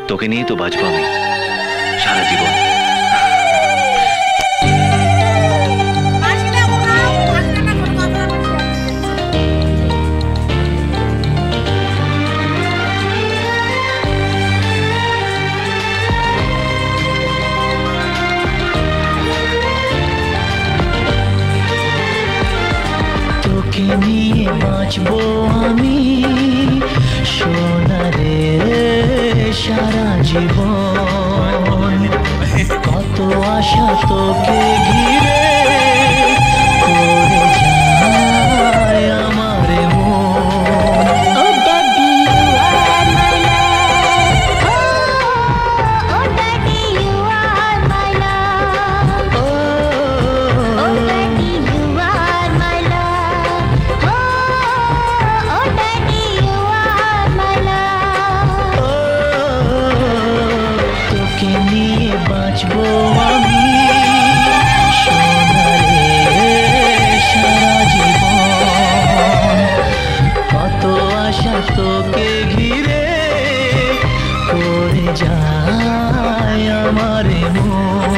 তোকে নিয়ে তো বাঁচবো আমি সারা জীবন। তোকে নিয়ে বাঁচবো আমি সোনারে সারা জীবন। কত আশা তোকে ঘিরে করে যায় আমার মন। ও daddy you are my love, ও daddy you are my love, ও daddy you are my love, ও daddy you are my love. তোকে নিয়ে বাঁচবো আমি সোনারে সারা জীবন। কত আশা তোকে ঘিরে করে যায় আমার মন।